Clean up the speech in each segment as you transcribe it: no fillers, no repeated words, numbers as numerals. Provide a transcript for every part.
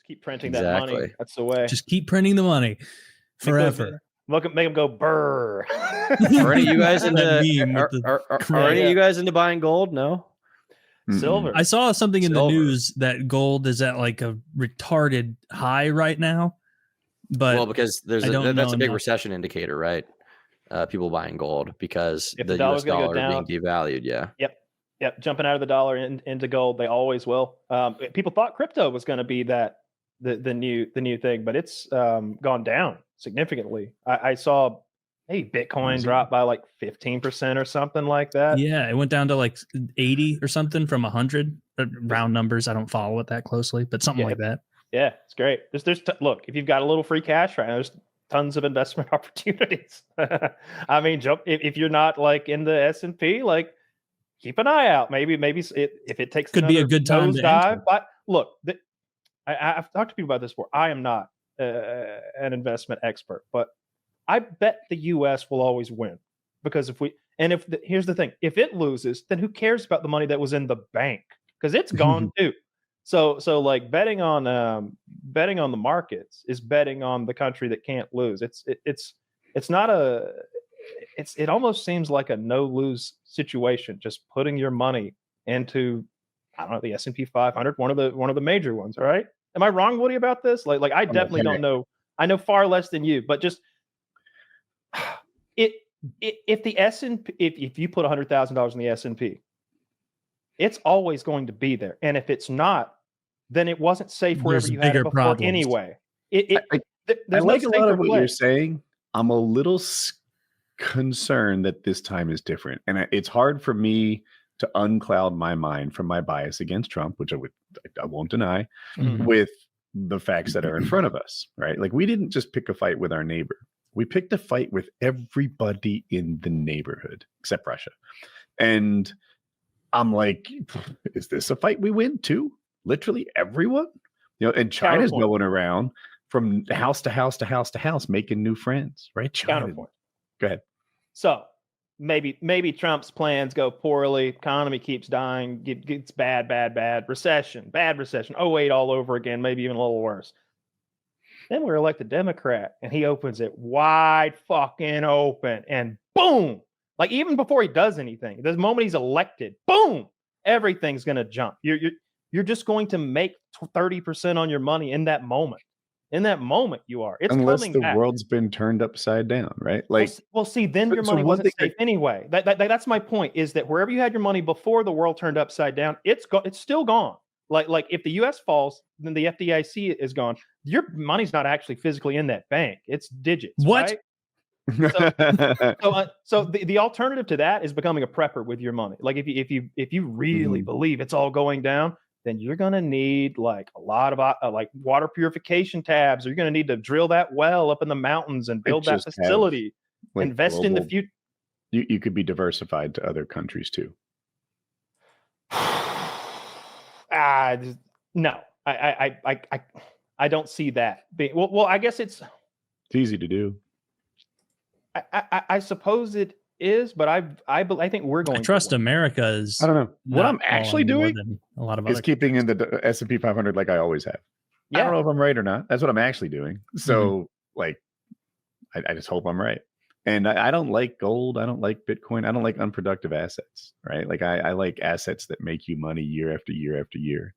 Keep printing that money. That's the way. Just keep printing the money forever. Make them go burr. Are any of you guys into buying gold? No. Silver. I saw something in the news that gold is at like a retarded high right now. But because that's a big recession indicator, right? People buying gold because the US dollar being devalued. Yeah. Yep. Jumping out of the dollar into gold, they always will. People thought crypto was going to be the new thing, but it's gone down significantly. I saw Bitcoin drop by like 15% or something like that. Yeah, it went down to like 80 or something from 100. Round numbers. I don't follow it that closely, but something like that. Yeah, it's great. Look, if you've got a little free cash right now, there's tons of investment opportunities. I mean, if you're not like in the S&P, like keep an eye out. Maybe if it takes could be a good time to dive. But look, I've talked to people about this before. I am not an investment expert, but I bet the U.S. will always win because here's the thing: if it loses, then who cares about the money that was in the bank? Because it's gone too. So like betting on the markets is betting on the country that can't lose. It almost seems like a no lose situation. Just putting your money into, I don't know, the S&P 500, one of the major ones. All right, am I wrong, Woody, about this? Like I definitely don't know. I know far less than you, but just if the S&P, if you put $100,000 in the S&P, it's always going to be there. And if it's not, then it wasn't safe wherever you had it before problems. Anyway. I like a lot of what you're saying. I'm a little concerned that this time is different. And it's hard for me to uncloud my mind from my bias against Trump, which I won't deny, with the facts that are in front of us, right? Like we didn't just pick a fight with our neighbor. We picked a fight with everybody in the neighborhood except Russia. And I'm like, is this a fight we win too? Literally everyone, and China's going around from house to house to house to house, making new friends, right? Counterpoint. Go ahead. So maybe Trump's plans go poorly. Economy keeps dying. Gets bad. Recession, bad recession. 08 all over again. Maybe even a little worse. Then we're elected Democrat, and he opens it wide fucking open, and boom! Like even before he does anything, the moment he's elected, boom! Everything's gonna jump. You're just going to make 30% on your money in that moment. In that moment, you are. It's unless coming the back. World's been turned upside down, right? Like, well, see, then your money wasn't safe anyway. That's my point. Is that wherever you had your money before the world turned upside down, it's still gone. Like if the U.S. falls, then the FDIC is gone. Your money's not actually physically in that bank; it's digits. What? Right? So the alternative to that is becoming a prepper with your money. Like if you really believe it's all going down, then you're going to need like a lot of like water purification tabs, or you're going to need to drill that well up in the mountains and build that facility, invest in the future. You could be diversified to other countries too. No, I don't see that being, well, I guess it's easy to do. I suppose it is, but I think we're going. I trust America's. I don't know what I'm actually doing. A lot of is keeping in the S&P 500 like I always have. Yeah. I don't know if I'm right or not. That's what I'm actually doing. So like, I just hope I'm right. And I don't like gold. I don't like Bitcoin. I don't like unproductive assets, right? Like I like assets that make you money year after year after year.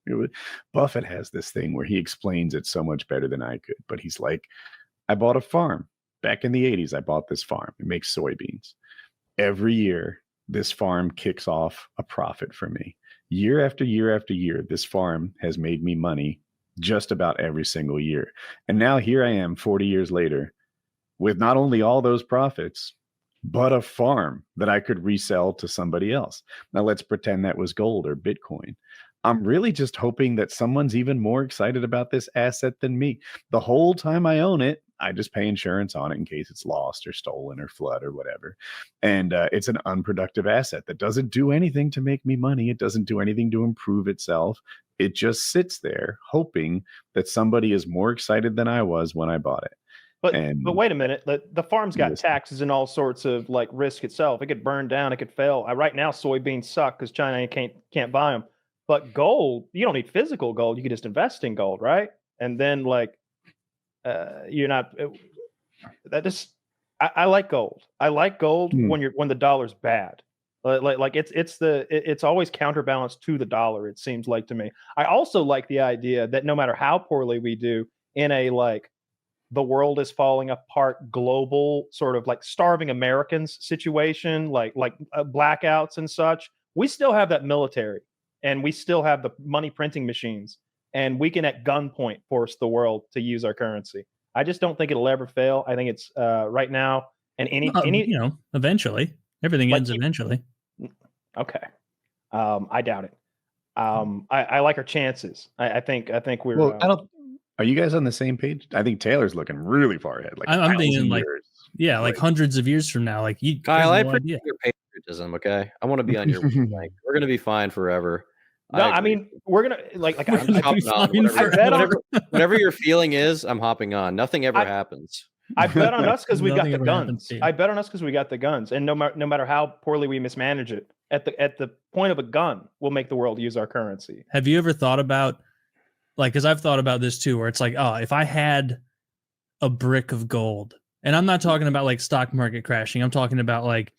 Buffett has this thing where he explains it so much better than I could, but he's like, I bought a farm back in the 80s. I bought this farm. It makes soybeans. Every year, this farm kicks off a profit for me. Year after year after year, this farm has made me money just about every single year. And now here I am 40 years later with not only all those profits, but a farm that I could resell to somebody else. Now let's pretend that was gold or Bitcoin. I'm really just hoping that someone's even more excited about this asset than me. The whole time I own it, I just pay insurance on it in case it's lost or stolen or flood or whatever. And it's an unproductive asset that doesn't do anything to make me money. It doesn't do anything to improve itself. It just sits there hoping that somebody is more excited than I was when I bought it. But wait a minute, the farm's got taxes and all sorts of like risk itself. It could burn down, it could fail. Right now, soybeans suck because China can't buy them. But gold, you don't need physical gold. You can just invest in gold, right? and then like you're not. That just I like gold. I like gold when the dollar's bad. Like it's always counterbalanced to the dollar. It seems like to me. I also like the idea that no matter how poorly we do in a like the world is falling apart global sort of like starving Americans situation, like blackouts and such, we still have that military and we still have the money printing machines, and we can at gunpoint force the world to use our currency. I just don't think it'll ever fail. I think it's right now and any eventually everything ends eventually. Okay. I doubt it. I like our chances. I think we're. Well, I don't. Are you guys on the same page? I think Taylor's looking really far ahead. Like I'm thinking, like like hundreds of years from now. Like Kyle, I appreciate your patriotism. Okay, I want to be on your. Like, we're gonna be fine forever. No, I mean we're gonna like I'm hopping on. Whatever your feeling is, I'm hopping on. Nothing ever happens. I bet on us because we got the guns. I bet on us because we got the guns, and no matter how poorly we mismanage it, at the point of a gun, we'll make the world use our currency. Have you ever thought about, like, because I've thought about this too, where it's like, oh, if I had a brick of gold, and I'm not talking about like stock market crashing, I'm talking about like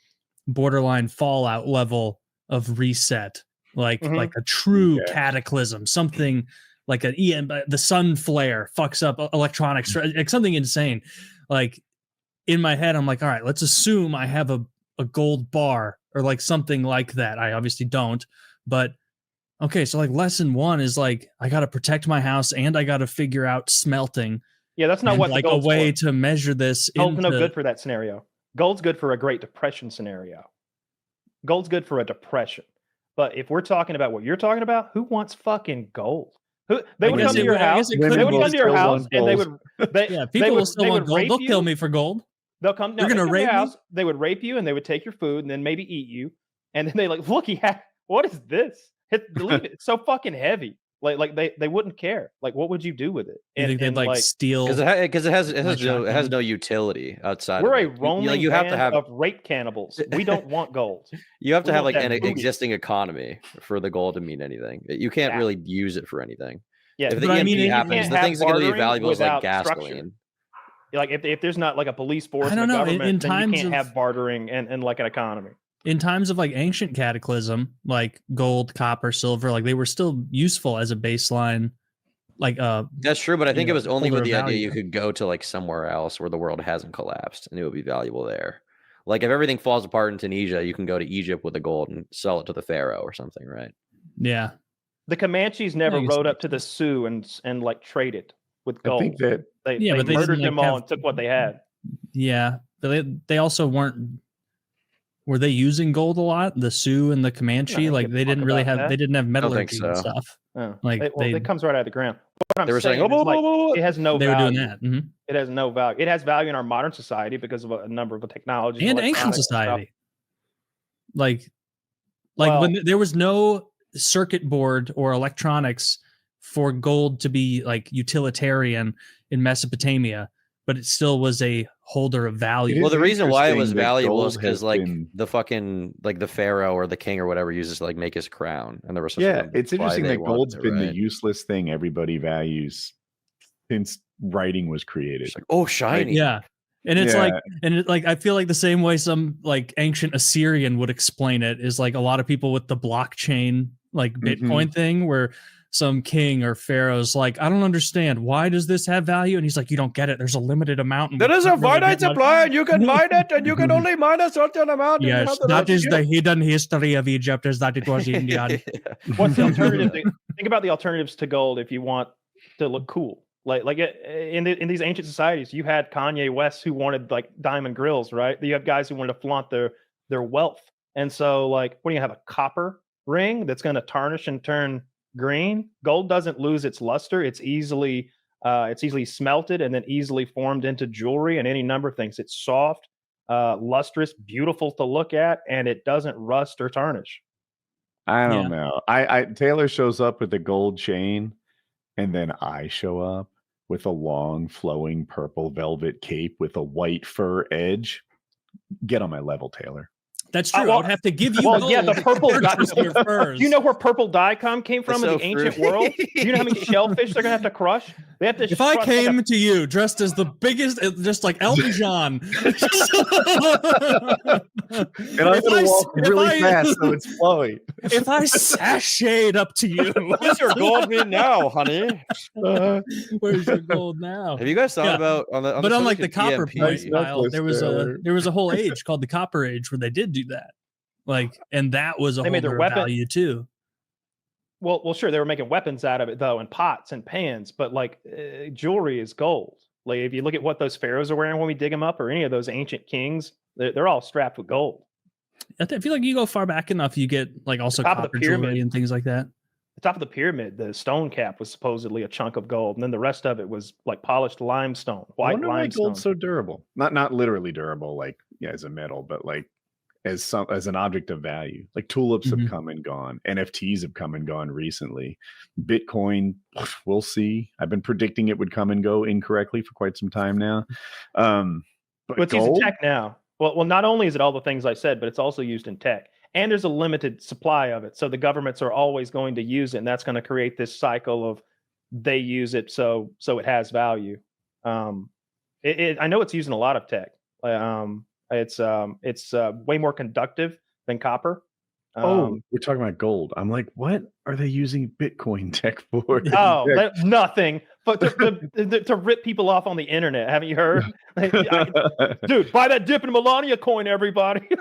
borderline Fallout level of reset, like a true cataclysm, something like the sun flare fucks up electronics, like something insane. Like in my head, I'm like, all right, let's assume I have a gold bar or like something like that. I obviously don't, but okay. So like lesson one is like, I got to protect my house and I got to figure out smelting. Yeah. That's not what like a way to measure this. Gold's no good for that scenario. Gold's good for a Great Depression scenario. Gold's good for a depression. But if we're talking about what you're talking about, who wants fucking gold? They would come to your house. They would come to your house, and they would. People will still want gold. They'll kill me for gold. They'll come. They're gonna rape your house. They would rape you, and they would take your food, and then maybe eat you. And then they like, look, what is this? Leave it. It's so fucking heavy. Like they wouldn't care. Like, what would you do with it? You think they'd like steal? Because it has no utility outside. We're a roaming you have to have of rape cannibals. We don't want gold. You have to have like an existing economy for the gold to mean anything. You can't really use it for anything. Yeah, if the EMP happens, the things that are going to be valuable is like gasoline. Like if there's not like a police force and a government, then you can't have bartering and like an economy. In times of like ancient cataclysm, like gold, copper, silver, like they were still useful as a baseline. Like that's true, but I think it was only with the idea you could go to like somewhere else where the world hasn't collapsed and it would be valuable there. Like if everything falls apart in Tunisia, you can go to Egypt with the gold and sell it to the pharaoh or something, right? Yeah. The Comanches never rode up to the Sioux and like traded with gold. I think that they murdered them all and took what they had. Yeah, but they also weren't. Were they using gold a lot? The Sioux and the Comanche, like they didn't really have. They didn't have metallurgy and stuff. Oh. Like it comes right out of the ground. What they were saying, it has no value. They were doing that. Mm-hmm. It has no value. It has value in our modern society because of a number of technologies and ancient society. Like when there was no circuit board or electronics for gold to be like utilitarian in Mesopotamia, but it still was a holder of value. Well, the reason why it was valuable is because like the fucking like the pharaoh or the king or whatever uses to like make his crown, and there was it's interesting that gold's been the useless thing everybody values since writing was created. It's like, shiny, yeah. And it's like I feel like the same way some like ancient Assyrian would explain it is like a lot of people with the blockchain like Bitcoin thing where some king or pharaoh's like, I don't understand. Why does this have value? And he's like, you don't get it. There's a limited amount. There is a finite supply and you can mine it and you can only mine a certain amount. Yes, that is the hidden history of Egypt is that it was Indian. What's the alternative? Think about the alternatives to gold if you want to look cool. Like in these ancient societies, you had Kanye West who wanted like diamond grills, right? You have guys who wanted to flaunt their wealth. And so like, what do you have, a copper ring that's going to tarnish and turn green? Gold doesn't lose its luster. It's easily smelted and then easily formed into jewelry and any number of things. It's soft, lustrous, beautiful to look at, and it doesn't rust or tarnish. I don't know. Taylor shows up with a gold chain, and then I show up with a long, flowing purple velvet cape with a white fur edge. Get on my level, Taylor. That's true. well, I would have to give you well, gold yeah, the purple to dye. purchase your furs. Do you know where purple dye came from It's in so the ancient fruity. world? Do you know how many shellfish they're gonna have to crush? They have to. If I crush came to you dressed as the biggest, just like Elton John, And I'm going to walk really fast so it's flowy. if I sashayed up to you, Where's your gold mean now, honey? where's your gold now? Have you guys thought Yeah. about But unlike the copper EMP? point style, necklace, there was a whole age called the Copper Age where they did do that. Like, and that was a They whole made their other weapon- value too. Well, sure, they were making weapons out of it though, and pots and pans. But like jewelry is gold. Like if you look at what those pharaohs are wearing when we dig them up, or any of those ancient kings, they're all strapped with gold. I feel like you go far back enough, you get like also Top of the copper jewelry pyramid. and things like that. The top of the pyramid, the stone cap was supposedly a chunk of gold, and then the rest of it was like polished limestone, I white wonder why limestone. gold's so durable. Not literally durable, like as a metal, but like as an object of value. Like tulips Mhm. have come and gone. NFTs have come and gone recently. Bitcoin, we'll see. I've been predicting it would come and go incorrectly for quite some time now. But It's used in gold, tech now. Well, not only is it all the things I said, but it's also used in tech. And there's a limited supply of it. So the governments are always going to use it. And that's going to create this cycle of they use it so it has value. I know it's used in a lot of tech. It's way more conductive than copper. we're talking about gold. I'm like, what are they using Bitcoin tech for? Nothing but to rip people off on the internet. Haven't you heard? Dude, buy that dip in Melania coin, everybody. Get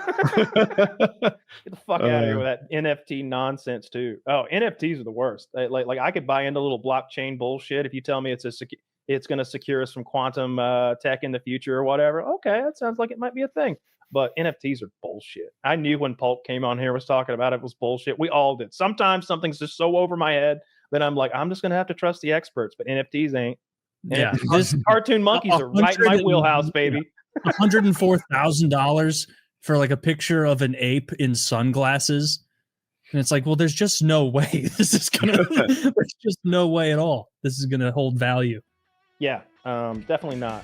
the fuck out of here with that NFT nonsense too. Oh, NFTs are the worst. Like I could buy into little blockchain bullshit if you tell me it's going to secure us from quantum tech in the future or whatever. Okay, that sounds like it might be a thing. But NFTs are bullshit. I knew when Pulp came on here was talking about it was bullshit. We all did. Sometimes something's just so over my head that I'm like, I'm just going to have to trust the experts. But NFTs ain't. Yeah, This cartoon monkeys are right in my wheelhouse, baby. $104,000 for like a picture of an ape in sunglasses. And it's like, well, there's just no way this is there's just no way at all this is gonna hold value. Yeah, definitely not.